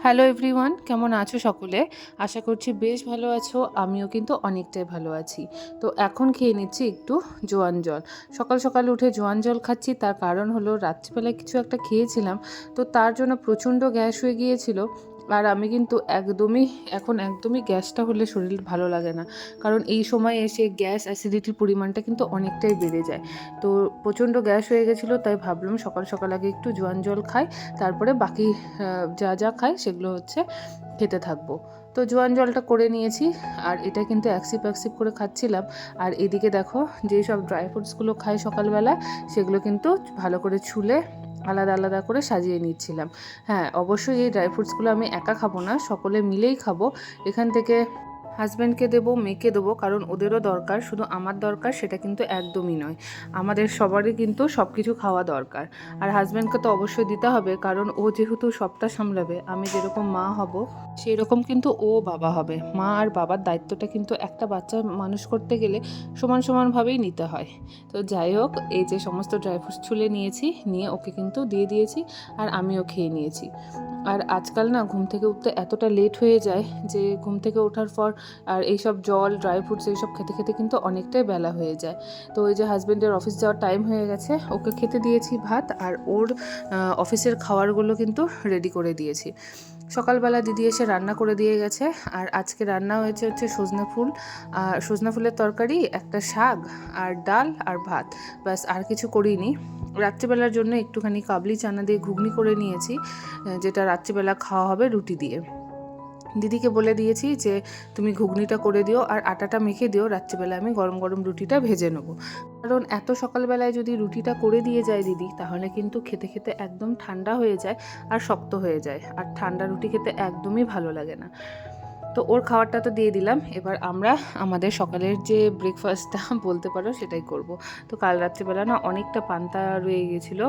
Hello everyone, কেমন আছো সকলে? আশা করছি বেশ ভালো আছো। আমিও কিন্তু অনেকটাই ভালো আছি। তো এখন খেয়ে নিচ্ছি একটু জোয়ান জল। সকাল সকাল উঠে জোয়ান জল খাচ্ছি, তার কারণ হলো রাত্রিবেলায় কিছু একটা খেয়েছিলাম, তো তার জন্য প্রচণ্ড গ্যাস হয়ে গিয়েছিল। আর আমি কিন্তু একদমই গ্যাসটা হলে শরীর ভালো লাগে না, কারণ এই সময় এসে গ্যাস অ্যাসিডিটির পরিমাণটা কিন্তু অনেকটাই বেড়ে যায়। তো প্রচণ্ড গ্যাস হয়ে গেছিলো, তাই ভাবলাম সকাল সকাল আগে একটু জোয়ান জল খাই, তারপরে বাকি যা যা খাই সেগুলো খেতে থাকবো। তো জোয়ান জলটা করে নিয়েছি, আর এটা কিন্তু এক সিপ করে খাচ্ছিলাম। আর এদিকে দেখো, যেই সব ড্রাই ফ্রুটসগুলো খাই সকালবেলা, সেগুলো কিন্তু ভালো করে ছুলে আলাদা আলাদা করে সাজিয়ে নিচ্ছিলাম। হ্যাঁ, অবশ্যই এই ড্রাই ফ্রুটসগুলো আমি একা খাবো না, সকলে মিলেই খাবো। এখান থেকে হাজব্যান্ডকে দেবো, মেয়েকে দেবো, কারণ ওদেরও দরকার। শুধু আমার দরকার সেটা কিন্তু একদমই নয়, আমাদের সবারই কিন্তু সব কিছু খাওয়া দরকার। আর হাজব্যান্ডকে তো অবশ্যই দিতে হবে, কারণ ও যেহেতু সবটা সামলাবে। আমি যেরকম মা হব, সেই রকম কিন্তু ও বাবা হবে। মা আর বাবার দায়িত্বটা কিন্তু একটা বাচ্চা মানুষ করতে গেলে সমান সমানভাবেই নিতে হয়। তো যাই হোক, এই যে সমস্ত ড্রাই ফ্রুটস ছুলে নিয়েছি, নিয়ে ওকে কিন্তু দিয়ে দিয়েছি, আর আমিও খেয়ে নিয়েছি। আর আজকাল না ঘুম থেকে উঠতে এতটা লেট হয়ে যায় যে ঘুম থেকে ওঠার পর আর এইসব জল, ড্রাই ফ্রুটস এইসব খেতে খেতে কিন্তু অনেকটাই বেলা হয়ে যায়। তো ওই যে হাজব্যান্ডের অফিস যাওয়ার টাইম হয়ে গেছে, ওকে খেতে দিয়েছি ভাত, আর ওর অফিসের খাবারগুলো কিন্তু রেডি করে দিয়েছি। সকালবেলা দিদি এসে রান্না করে দিয়ে গেছে। আর আজকে রান্না হচ্ছে সজনা ফুলের তরকারি, একটা শাক, আর ডাল, আর ভাত। ব্যাস, আর কিছু করিনি। রাত্রিবেলার জন্য একটুখানি কাবলি চানা দিয়ে ঘুগনি করে নিয়েছি, যেটা রাত্রিবেলা খাওয়া হবে রুটি দিয়ে। দিদিকে বলে দিয়েছি যে তুমি ঘুগনিটা করে দিও, আর আটাটা মেখে দিও, রাত্রিবেলা আমি গরম গরম রুটিটা ভেজে নেবো। কারণ এত সকালবেলায় যদি রুটিটা করে দিয়ে যায় দিদি, তাহলে কিন্তু খেতে খেতে একদম ঠান্ডা হয়ে যায় আর শক্ত হয়ে যায়, আর ঠান্ডা রুটি খেতে একদমই ভালো লাগে না। তো ওর খাবারটা তো দিয়ে দিলাম, এবার আমরা আমাদের সকালের যে ব্রেকফাস্টটা বলতে পারো সেটাই করব। তো কাল রাত্রিবেলা না অনেকটা পান্তা রয়ে গেছিলো,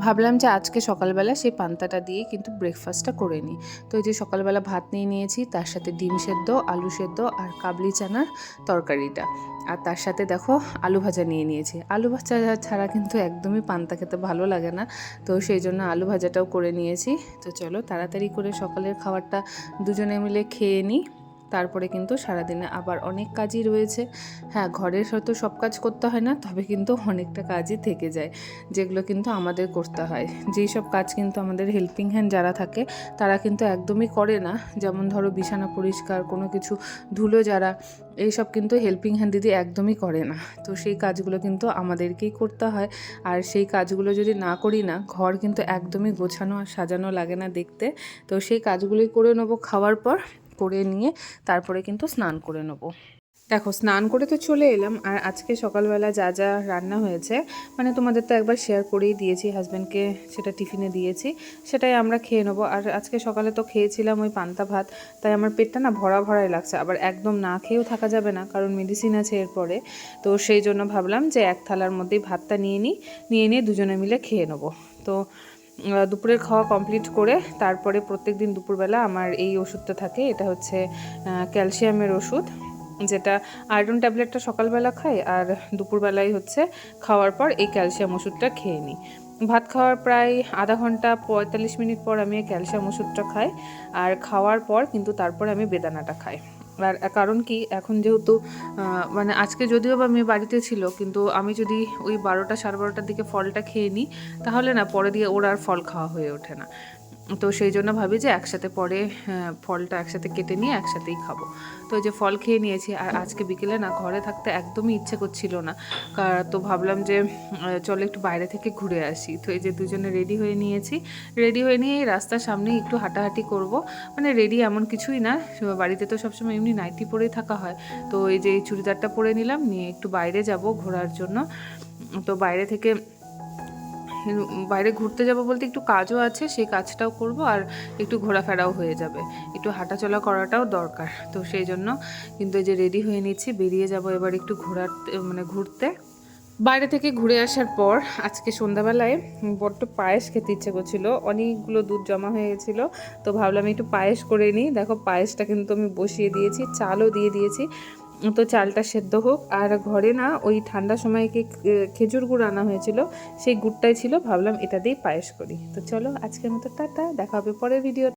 ভাবলাম যে আজকে সকালবেলা সেই পান্তাটা দিয়ে কিন্তু ব্রেকফাস্টটা করে নিই। তো এই যে সকালবেলা ভাত নিয়ে নিয়েছি, তার সাথে ডিম সেদ্ধ, আলু সেদ্ধ, আর কাবলি চানার তরকারিটা। আর তার সাথে দেখো আলু ভাজা নিয়ে নিয়েছি। আলু ভাজা ছাড়া কিন্তু একদমই পান্তা খেতে ভালো লাগে না, তো সেই জন্য আলু ভাজাটাও করে নিয়েছি। তো চলো তাড়াতাড়ি করে সকালের খাবারটা দুজনে মিলে খেয়ে নিই, তারপরে কিন্তু সারাদিনে আবার অনেক কাজই রয়েছে। হ্যাঁ, ঘরের হয়তো সব কাজ করতে হয় না, তবে কিন্তু অনেকটা কাজই থেকে যায়, যেগুলো কিন্তু আমাদের করতে হয়। যেই সব কাজ কিন্তু আমাদের হেল্পিং হ্যান্ড যারা থাকে তারা কিন্তু একদমই করে না। যেমন ধরো বিছানা পরিষ্কার, কোনো কিছু ধুলো যারা, এইসব কিন্তু হেল্পিং হ্যান্ড দিদি একদমই করে না। তো সেই কাজগুলো কিন্তু আমাদেরকেই করতে হয়। আর সেই কাজগুলো যদি না করি না, ঘর কিন্তু একদমই গোছানো আর সাজানো লাগে না দেখতে। তো সেই কাজগুলোই করে নেবো খাওয়ার পর, করে নিয়ে তারপরে কিন্তু স্নান করে নেবো। দেখো, স্নান করে তো চলে এলাম, আর আজকে সকালবেলা যা যা রান্না হয়েছে, মানে তোমাদের তো একবার শেয়ার করেই দিয়েছি, হাজব্যান্ডকে সেটা টিফিনে দিয়েছি, সেটাই আমরা খেয়ে নেবো। আর আজকে সকালে তো খেয়েছিলাম ওই পান্তা ভাত, তাই আমার পেটটা না ভরা ভরাই লাগছে। আবার একদম না খেয়েও থাকা যাবে না, কারণ মেডিসিন আছে এরপরে। তো সেই জন্য ভাবলাম যে এক থালার মধ্যেই ভাতটা নিয়ে দুজনে মিলে খেয়ে নেবো। তো দুপুরের খাওয়া কমপ্লিট করে তারপরে প্রত্যেক দিন দুপুরবেলা আমার এই ওষুধটা থাকে। এটা হচ্ছে ক্যালসিয়ামের ওষুধ, যেটা আয়রন ট্যাবলেটটা সকালবেলা খাই, আর দুপুরবেলায় হচ্ছে খাওয়ার পর এই ক্যালসিয়াম ওষুধটা খেয়ে নিই। ভাত খাওয়ার প্রায় আধা ঘন্টা 45 মিনিট পর আমি এই ক্যালসিয়াম ওষুধটা খাই, আর খাওয়ার পর কিন্তু তারপরে আমি বেদানাটা খাই। আর কারণ কি, এখন যেহেতু মানে আজকে যদিও বা মেয়ে বাড়িতে ছিল, কিন্তু আমি যদি ওই 12টা সাড়ে 12টার দিকে ফলটা খেয়ে নিই, তাহলে না পরে দিয়ে ওর আর ফল খাওয়া হয়ে ওঠে না। তো সেই জন্য ভাবি যে একসাথে পরে ফলটা একসাথে কেটে নিয়ে একসাথেই খাবো। তো এই যে ফল খেয়ে নিয়েছি, আর আজকে বিকেলে না ঘরে থাকতে একদমই ইচ্ছে করছিল না। তো ভাবলাম যে চলো একটু বাইরে থেকে ঘুরে আসি। তো এই যে দুজনে রেডি হয়ে নিয়েছি, রেডি হয়ে নিয়ে এই রাস্তার সামনে একটু হাঁটাহাঁটি করব। মানে রেডি এমন কিছুই না, বাড়িতে তো সবসময় এমনি নাইটি পরেই থাকা হয়। তো এই যে এই চুড়িদারটা পরে নিলাম, নিয়ে একটু বাইরে যাব ঘোরার জন্য। তো বাইরে ঘুরতে যাব বলতে একটু কাজও আছে, সেই কাজটাও করব, আর একটু ঘোরাফেরাও হয়ে যাবে, একটু হাঁটাচলা করাটাও দরকার। তো সেই জন্য কিন্তু এই যে রেডি হয়ে নিচ্ছি, বেরিয়ে যাব এবার একটু ঘুরতে। বাইরে থেকে ঘুরে আসার পর আজকে সন্ধ্যাবেলায় বড্ড পায়েস খেতে ইচ্ছে করছিল, অনেকগুলো দুধ জমা হয়ে গেছিলো। তো ভাবলাম একটু পায়েস করে নিই। দেখো, পায়েসটা কিন্তু আমি বসিয়ে দিয়েছি, চালও দিয়ে দিয়েছি। তো চালটা সেদ্ধ হোক। আর ঘরে না ওই ঠান্ডার সময় খেজুর গুড় আনা হয়েছিল, সেই গুড়টাই ছিল, ভাবলাম এটা দিয়েই পায়েস করি। তো চলো, আজকের মতো টাটা, দেখা হবে পরের ভিডিও।